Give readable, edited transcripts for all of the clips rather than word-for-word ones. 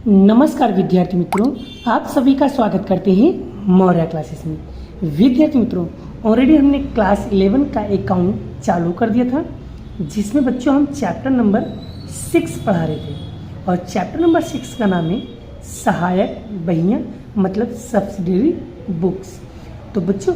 नमस्कार विद्यार्थी मित्रों, आप सभी का स्वागत करते हैं मौर्य क्लासेस में। विद्यार्थी मित्रों, ऑलरेडी हमने क्लास 11 का अकाउंट चालू कर दिया था, जिसमें बच्चों हम चैप्टर नंबर 6 पढ़ा रहे थे। और चैप्टर नंबर 6 का नाम है सहायक बहियाँ, मतलब सब्सिडरी बुक्स। तो बच्चों,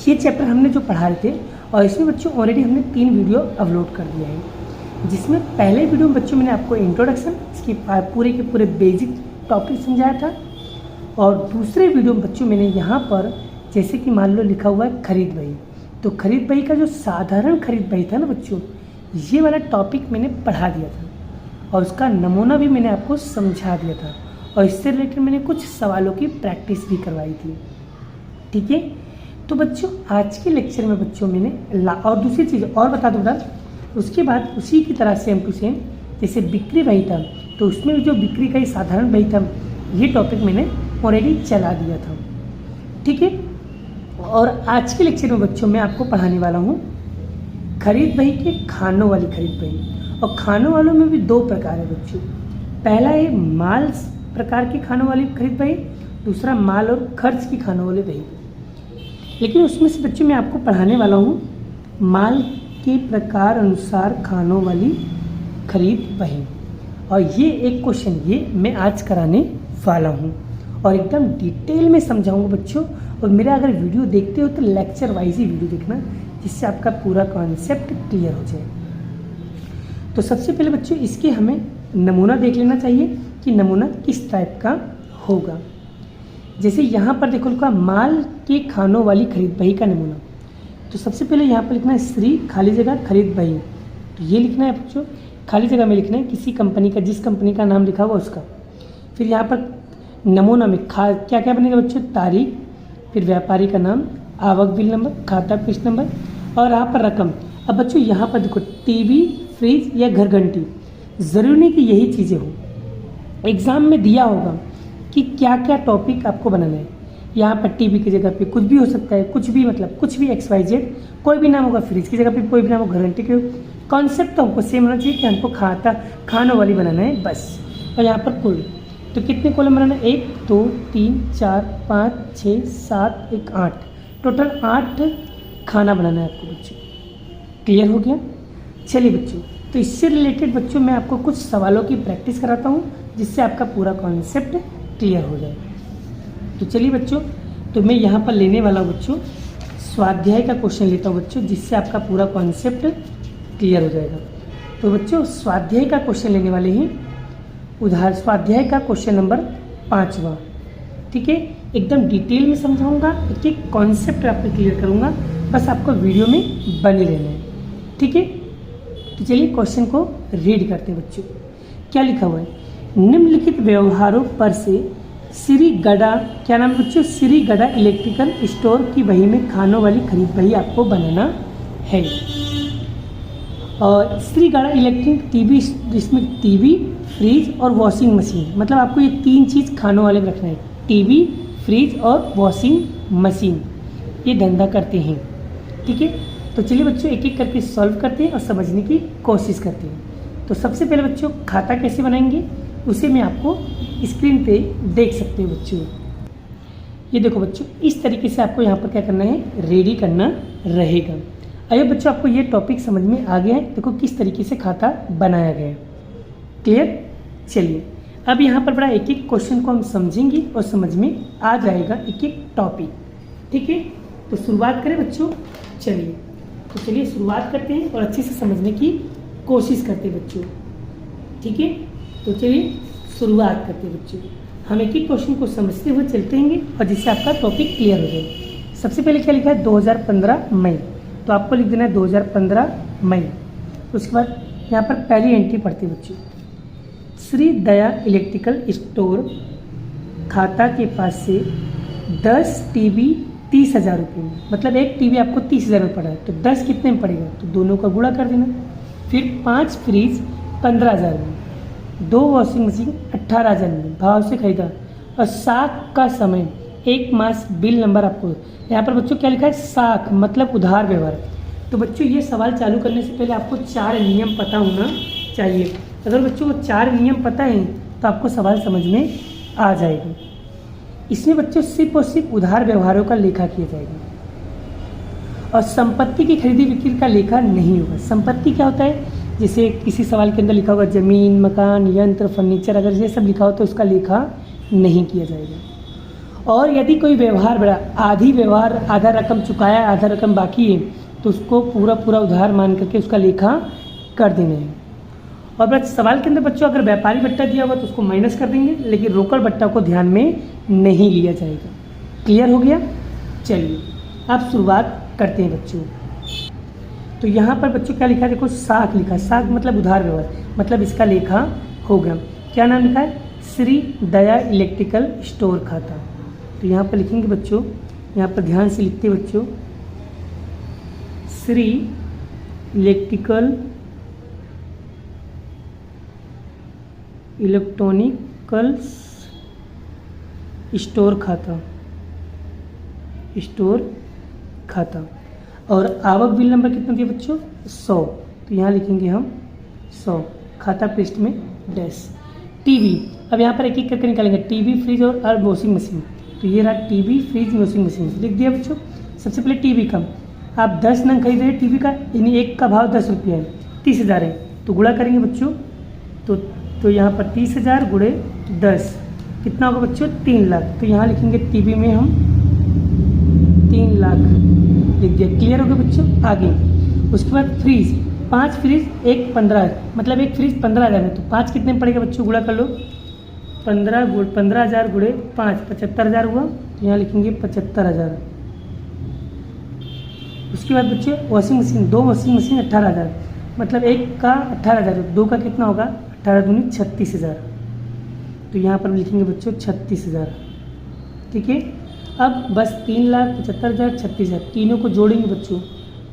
ये चैप्टर हमने जो पढ़ा रहे थे, और इसमें बच्चों ऑलरेडी हमने 3 वीडियो अपलोड कर दिया है। जिसमें पहले वीडियो में बच्चों मैंने आपको इंट्रोडक्शन, इसकी पूरे के पूरे बेसिक टॉपिक समझाया था। और दूसरे वीडियो में बच्चों मैंने यहाँ पर जैसे कि मान लो लिखा हुआ है खरीद बही, तो खरीद बही का जो साधारण खरीद बही था ना बच्चों, ये वाला टॉपिक मैंने पढ़ा दिया था और उसका नमूना भी मैंने आपको समझा दिया था। और इससे रिलेटेड मैंने कुछ सवालों की प्रैक्टिस भी करवाई थी। ठीक है, तो बच्चों आज के लेक्चर में बच्चों मैंने और दूसरी चीज़ और बता दूँगा। उसके बाद उसी की तरह सेम टू सेम जैसे बिक्री बही था, तो उसमें भी जो बिक्री का ही साधारण बही था, ये टॉपिक मैंने ऑलरेडी चला दिया था। ठीक है, और आज के लेक्चर में बच्चों मैं आपको पढ़ाने वाला हूँ खरीद बही के खानों वाली खरीद बही। और खानों वालों में भी 2 प्रकार है बच्चों। पहला है माल प्रकार की खानों वाली खरीद बही, दूसरा माल और खर्च की खानों वाली बही। लेकिन उसमें से बच्चों मैं आपको पढ़ाने वाला हूँ माल के प्रकार अनुसार खानों वाली खरीद बही। और ये एक क्वेश्चन ये मैं आज कराने वाला हूँ और एकदम डिटेल में समझाऊंगा बच्चों। और मेरा अगर वीडियो देखते हो तो लेक्चर वाइज ही वीडियो देखना, जिससे आपका पूरा कॉन्सेप्ट क्लियर हो जाए। तो सबसे पहले बच्चों इसके हमें नमूना देख लेना चाहिए कि नमूना किस टाइप का होगा। जैसे यहाँ पर देखो लिखा माल के खानों वाली खरीद बही का नमूना। तो सबसे पहले यहाँ पर लिखना है श्री खाली जगह खरीद बही। तो ये लिखना है बच्चों, खाली जगह में लिखना है किसी कंपनी का, जिस कंपनी का नाम लिखा हुआ उसका। फिर यहाँ पर नमूना में क्या क्या बनेगा बच्चों, तारीख, फिर व्यापारी का नाम, आवक बिल नंबर, खाता पृष्ठ नंबर और यहाँ पर रकम। अब बच्चों यहाँ पर देखो टीवी, फ्रिज या घर घंटी, ज़रूरी नहीं कि यही चीज़ें हो। एग्ज़ाम में दिया होगा कि क्या क्या टॉपिक आपको बनाना है। यहाँ पर टीवी की जगह पे कुछ भी हो सकता है, कुछ भी मतलब कुछ भी XYZ, कोई भी नाम होगा। फ्रिज की जगह पे कोई भी नाम होगा, घंटे के। कॉन्सेप्ट तो हमको सेम होना चाहिए कि हमको खानों वाली बनाना है बस। और यहाँ पर कुल तो कितने कॉलम बनाना है, 1 2 3 4 5 6 7 1 8, टोटल 8 खाना बनाना है आपको बच्चों। क्लियर हो गया? चलिए बच्चों, तो इससे रिलेटेड बच्चों मैं आपको कुछ सवालों की प्रैक्टिस कराता हूँ, जिससे आपका पूरा कॉन्सेप्ट क्लियर हो जाए। तो चलिए बच्चों, तो मैं यहाँ पर लेने वाला हूँ बच्चों स्वाध्याय का क्वेश्चन लेता हूँ बच्चों, जिससे आपका पूरा कॉन्सेप्ट क्लियर हो जाएगा। तो बच्चों स्वाध्याय का क्वेश्चन लेने वाले हैं, उदाहरण स्वाध्याय का क्वेश्चन नंबर 5वां। ठीक है, एकदम डिटेल में समझाऊंगा, एक एक कॉन्सेप्ट आपको क्लियर करूँगा, बस आपको वीडियो में बने रहना है। ठीक है, तो चलिए क्वेश्चन को रीड करते हैं बच्चों। क्या लिखा हुआ है, निम्नलिखित व्यवहारों पर से श्री गड़ा, क्या नाम है बच्चों, श्री गड़ा इलेक्ट्रिकल स्टोर की बही में खानों वाली खरीद बही आपको बनाना है। और श्री गड़ा इलेक्ट्रिक टीवी, जिसमें टीवी, फ्रिज और वॉशिंग मशीन, मतलब आपको ये 3 चीज़ खानों वाले में रखना है। टीवी, फ्रिज और वॉशिंग मशीन, ये धंधा करते हैं। ठीक है, तो चलिए बच्चों एक एक करके सॉल्व करते हैं और समझने की कोशिश करते हैं। तो सबसे पहले बच्चों खाता कैसे बनाएंगे, उसे मैं आपको स्क्रीन पे देख सकते हो बच्चों। ये देखो बच्चों, इस तरीके से आपको यहाँ पर क्या करना है, रेडी करना रहेगा। आइए बच्चों, आपको ये टॉपिक समझ में आ गया है। देखो किस तरीके से खाता बनाया गया है। क्लियर? चलिए अब यहाँ पर बड़ा एक एक क्वेश्चन को हम समझेंगे और समझ में आ जाएगा एक एक टॉपिक। ठीक है, तो शुरुआत करें बच्चों। चलिए तो चलिए शुरुआत करते हैं और अच्छे से समझने की कोशिश करते हैं बच्चों। ठीक है, तो चलिए शुरुआत करते हैं बच्चों। हम एक एक क्वेश्चन को समझते हुए चलते हैं और जिससे आपका टॉपिक क्लियर हो जाए। सबसे पहले क्या लिखा है, 2015 मई, तो आपको लिख देना है 2015 मई। उसके बाद यहाँ पर पहली एंट्री पढ़ते हैं बच्चों, श्री दया इलेक्ट्रिकल स्टोर खाता के पास से 10 टीवी 30,000 रुपये में, मतलब एक टीवी आपको 30,000 में पड़ा है, तो 10 कितने में पड़ेगा, तो दोनों का गुणा कर देना। फिर 5 फ्रिज 15,000 में, 2 वॉशिंग मशीन 18,000 में भाव से खरीदा, और साख का समय 1 मास बिल नंबर आपको। यहाँ पर बच्चों क्या लिखा है, साख मतलब उधार व्यवहार। तो बच्चों ये सवाल चालू करने से पहले आपको 4 नियम पता होना चाहिए। अगर बच्चों को 4 नियम पता है तो आपको सवाल समझ में आ जाएगा। इसमें बच्चों सिर्फ और सिर्फ उधार व्यवहारों का लेखा किया जाएगा और संपत्ति की खरीदी बिक्री का लेखा नहीं होगा। संपत्ति क्या होता है, जैसे किसी सवाल के अंदर लिखा होगा ज़मीन, मकान, यंत्र, फर्नीचर, अगर ये सब लिखा हो तो उसका लेखा नहीं किया जाएगा। और यदि कोई व्यवहार बड़ा आधी व्यवहार आधा रकम चुकाया आधा रकम बाकी है तो उसको पूरा पूरा उधार मान करके उसका लेखा कर देना है। और बस सवाल के अंदर बच्चों अगर व्यापारी बट्टा दिया होगा तो उसको माइनस कर देंगे, लेकिन रोकड़ बट्टा को ध्यान में नहीं लिया जाएगा। क्लियर हो गया? चलिए अब शुरुआत करते हैं बच्चों। तो यहाँ पर बच्चों क्या लिखा है, देखो साख लिखा है। साख मतलब उधार व्यवहार, मतलब इसका लेखा हो गया। क्या नाम लिखा है? श्री दया इलेक्ट्रिकल स्टोर खाता। तो यहाँ पर लिखेंगे बच्चों, यहाँ पर ध्यान से लिखते बच्चों, श्री इलेक्ट्रिकल इलेक्ट्रॉनिकल स्टोर खाता, स्टोर खाता। और आवक बिल नंबर कितना दिया बच्चों? 100। तो यहाँ लिखेंगे हम 100, खाता पृष्ठ में डैश। टीवी, अब यहाँ पर एक एक करके निकालेंगे, टीवी, फ्रिज और वॉशिंग मशीन। तो ये रहा टीवी, फ्रिज, वॉशिंग मशीन, लिख दिया बच्चों। सबसे पहले टीवी का, आप 10 नंग खरीद रहे हैं टीवी का, यानी एक का भाव 10 रुपये है, 30,000 है। तो गुणा करेंगे बच्चों, तो यहाँ पर 30,000 गुणे 10 कितना होगा बच्चों? 3 लाख। तो यहाँ लिखेंगे टीवी में हम 3 लाख लिख दिया। क्लियर हो गया बच्चों? आगे उसके बाद फ्रिज, 5 फ्रिज, एक 15, मतलब एक फ्रिज 15,000 है। तो 5 कितने में पड़ेगा बच्चों? गुणा कर लो, 15,000 गुणे 5 75,000 हुआ। तो यहाँ लिखेंगे 75,000। उसके बाद बच्चों वॉशिंग मशीन, 2 वॉशिंग मशीन 18,000, मतलब एक का 18,000, 2 का कितना होगा? 18 दूनी 36,000। तो यहाँ पर लिखेंगे बच्चों 36,000। ठीक है, अब बस 3,75,000 36,000 तीनों को जोड़ेंगे बच्चों,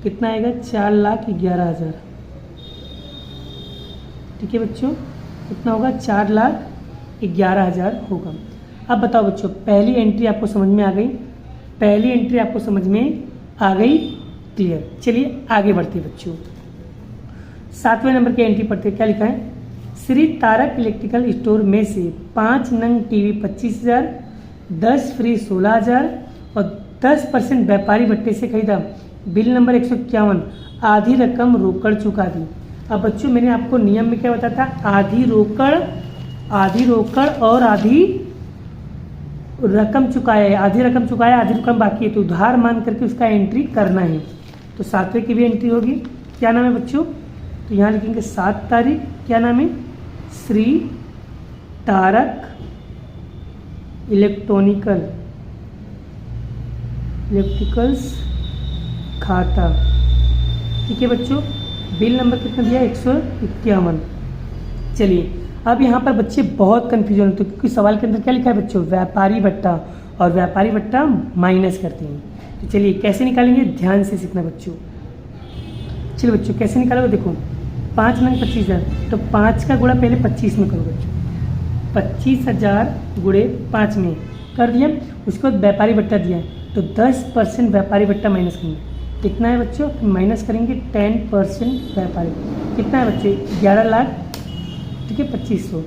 कितना आएगा? 4,11,000। ठीक है बच्चों, कितना होगा? 4,11,000 होगा। अब बताओ बच्चों, पहली एंट्री आपको समझ में आ गई? पहली एंट्री आपको समझ में आ गई? क्लियर। चलिए आगे बढ़ते बच्चों, 7वें नंबर की एंट्री पढ़ते। क्या लिखा है? श्री तारक इलेक्ट्रिकल स्टोर में से 5 नंग टीवी 25,000, 10 फ्रिज 16,000 और 10% व्यापारी भट्टे से खरीदा। बिल नंबर 151, आधी रकम रोकड़ चुका दी। अब बच्चों मैंने आपको नियम में क्या बताया था? आधी रोकड़ और आधी रकम चुकाया है, आधी रकम चुकाया आधी रकम बाकी है, तो उधार मान करके उसका एंट्री करना है। तो 7वें की भी एंट्री होगी। क्या नाम है बच्चों? तो यहाँ लिखेंगे 7 तारीख। क्या नाम है? श्री तारक इलेक्ट्रिकल्स खाता। ठीक है बच्चों, बिल नंबर कितना दिया? 151। चलिए अब यहाँ पर बच्चे बहुत कन्फ्यूजन होते हैं, क्योंकि सवाल के अंदर क्या लिखा है बच्चों? व्यापारी भट्टा, और व्यापारी भट्टा माइनस करते हैं। तो चलिए कैसे निकालेंगे, ध्यान से सीखना बच्चों। चलिए बच्चों कैसे निकालोगे, देखो 5 नंग 25,000, तो 5 का गुणा पहले 25 में करो बच्चों, 25,000 गुणे 5 में कर दिया। उसके बाद व्यापारी भट्टा दिया, तो 10% व्यापारी भट्टा माइनस करेंगे। कितना है बच्चों? माइनस करेंगे 10% व्यापारी। कितना है बच्चे? 11 लाख। ठीक है, 2500,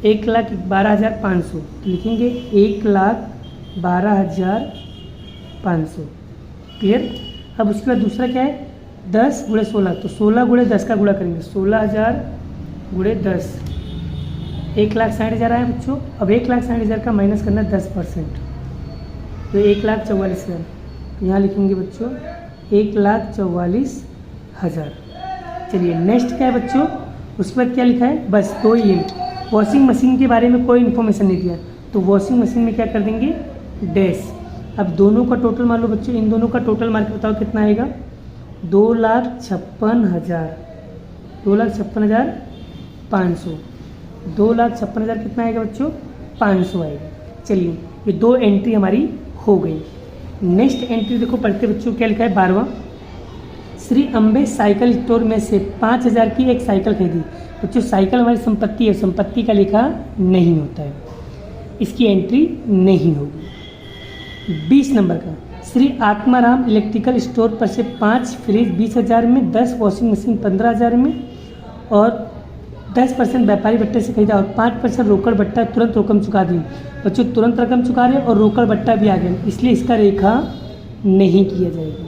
1,12,500। तो लिखेंगे 1,12,500। क्लियर। अब उसके बाद दूसरा क्या है? 10 गुणे 16, तो 16 गुणे 10 का गुणा करेंगे, 16,000 गुणे 10, 1,60,000 आया बच्चों। अब 1,60,000 का माइनस करना 10%, तो 1,44,000। यहाँ लिखेंगे बच्चों 1,44,000। चलिए नेक्स्ट क्या है बच्चों? उसके बाद क्या लिखा है? बस 2 ही है। वॉशिंग मशीन के बारे में कोई इन्फॉर्मेशन नहीं दिया, तो वॉशिंग मशीन में क्या कर देंगे? डैश। अब दोनों का टोटल मान लो बच्चों, इन दोनों का टोटल मार के बताओ कितना आएगा? 2,56,000, 2,56,500, 2,56,000 कितना आएगा बच्चों? 500 आएगा। चलिए ये 2 एंट्री हमारी हो गई। नेक्स्ट एंट्री देखो पढ़ते बच्चों, क्या लिखा है? 12वां, श्री अम्बे साइकिल स्टोर में से 5,000 की एक साइकिल खरीदी। बच्चों साइकिल हमारी संपत्ति है, संपत्ति का लेखा नहीं होता है, इसकी एंट्री नहीं होगी। 20 नंबर का, श्री आत्माराम इलेक्ट्रिकल स्टोर पर से 5 फ्रिज 20,000 में, 10 वॉशिंग मशीन 15,000 में और 10% व्यापारी भट्टे से खरीदा और 5% रोकड़ भट्टा तुरंत रकम चुका दी। बच्चों तुरंत रकम चुका रहे और रोकड़ भट्टा भी आ गया, इसलिए इसका रेखा नहीं किया जाएगा।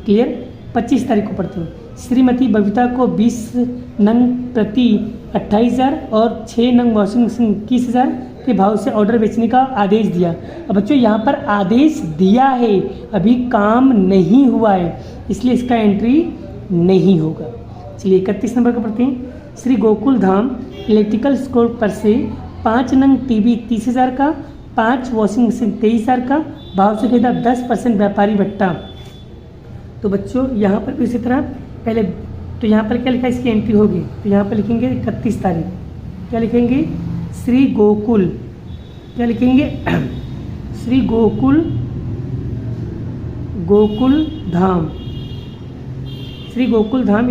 क्लियर। 25 तारीख को पढ़ते हैं। श्रीमती बबीता को 20 नंग प्रति 28,000 और 6 नंग वॉशिंग मशीन 21,000 के भाव से ऑर्डर बेचने का आदेश दिया। अब बच्चों यहाँ पर आदेश दिया है, अभी काम नहीं हुआ है, इसलिए इसका एंट्री नहीं होगा। चलिए 31 नंबर का पढ़ते हैं। श्री गोकुल धाम इलेक्ट्रिकल स्टोर पर से 5 नंग टीवी 30,000 का, 5 वॉशिंग मशीन 23,000 का भाव से खरीदा, 10% व्यापारी भट्टा। तो बच्चों यहाँ पर इसी तरह पहले तो यहाँ पर क्या लिखा है, इसकी एंट्री होगी, तो यहाँ पर लिखेंगे 31 तारीख। क्या लिखेंगे, श्री गोकुल, क्या लिखेंगे श्री गोकुल धाम, श्री गोकुल धाम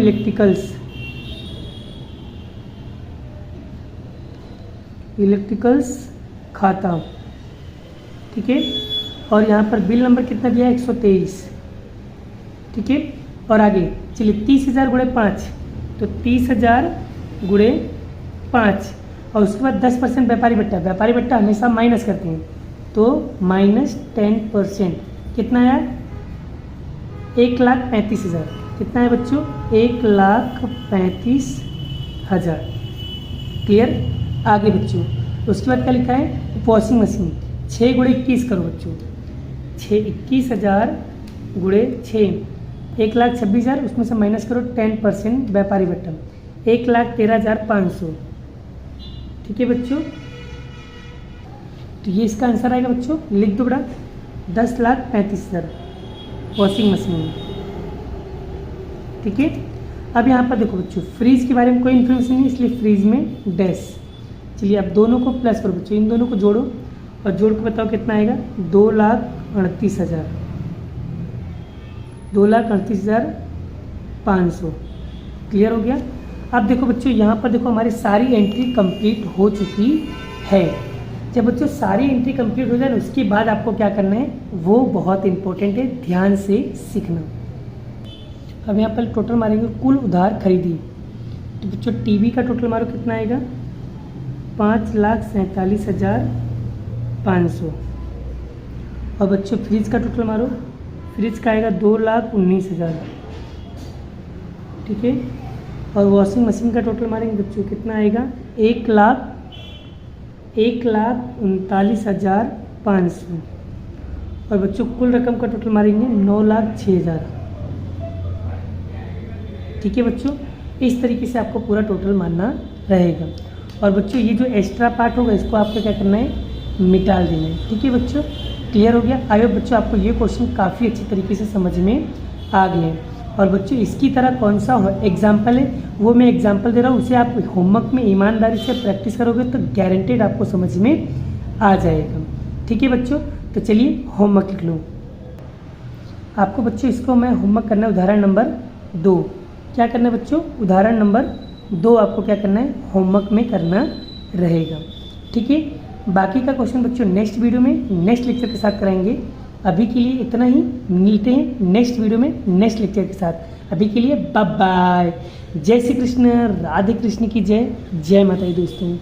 इलेक्ट्रिकल्स खाता। ठीक है। और यहाँ पर बिल नंबर कितना दिया है, 123। ठीक है। और आगे चलिए 30,000 गुणे 5, तो 30,000 गुणे 5 और उसके बाद 10% व्यापारी भट्टा। व्यापारी भट्टा हमेशा माइनस करते हैं, तो -10% कितना आया, 1,35,000। कितना है बच्चों, 1,35,000। क्लियर। आगे बच्चों उसके बाद क्या लिखा है, वॉशिंग मशीन 6 गुणे 21 करो बच्चों, 21,000 गुणे 6, 1,26,000, उसमें से माइनस करो 10% व्यापारी भट्टा, 1,13,500। ठीक है बच्चों, तो ये इसका आंसर आएगा बच्चों, लिख दो बड़ा, 10,35,000 वॉशिंग मशीन। ठीक है। अब यहाँ पर देखो बच्चों, फ्रीज के बारे में कोई इन्फॉर्मेशन नहीं, इसलिए फ्रीज में डैश। चलिए अब दोनों को प्लस करो बच्चों, इन दोनों को जोड़ो और जोड़ के बताओ कितना आएगा, 2,38,000, 2,38,500। क्लियर हो गया। अब देखो बच्चों यहाँ पर देखो हमारी सारी एंट्री कंप्लीट हो चुकी है। जब बच्चों सारी एंट्री कंप्लीट हो जाए उसके बाद आपको क्या करना है, वो बहुत इंपॉर्टेंट है, ध्यान से सीखना। अब यहाँ पर टोटल मारेंगे कुल उधार खरीदी, तो बच्चों टीवी का टोटल मारो कितना आएगा, 5,47,500। और बच्चों फ्रिज का टोटल मारो, फ्रिज का आएगा 2,19,000। ठीक है। और वॉशिंग मशीन का टोटल मारेंगे बच्चों कितना आएगा, 1,39,500। और बच्चों कुल रकम का टोटल मारेंगे 9,06,000। ठीक है बच्चों, इस तरीके से आपको पूरा टोटल मारना रहेगा। और बच्चों ये जो एक्स्ट्रा पार्ट होगा इसको आपको क्या करना है, मिटा देना है। ठीक है बच्चों, क्लियर हो गया। आई होप बच्चों आपको ये क्वेश्चन काफ़ी अच्छी तरीके से समझ में आ गए हैं। और बच्चों इसकी तरह कौन सा एग्जाम्पल है वो मैं एग्जाम्पल दे रहा हूँ, उसे आप होमवर्क में ईमानदारी से प्रैक्टिस करोगे तो गारंटेड आपको समझ में आ जाएगा। ठीक है बच्चों, तो चलिए होमवर्क लिख लो। आपको बच्चों इसको मैं होमवर्क करना है उदाहरण नंबर 2। क्या करना है बच्चों, उदाहरण नंबर 2 आपको क्या करना है, होमवर्क में करना रहेगा। ठीक है। बाकी का क्वेश्चन बच्चों नेक्स्ट वीडियो में नेक्स्ट लेक्चर के साथ कराएंगे। अभी के लिए इतना ही, मिलते हैं नेक्स्ट वीडियो में नेक्स्ट लेक्चर के साथ। अभी के लिए बाय बाय। जय श्री कृष्ण, राधे कृष्ण की जय, जय माता दी दोस्तों।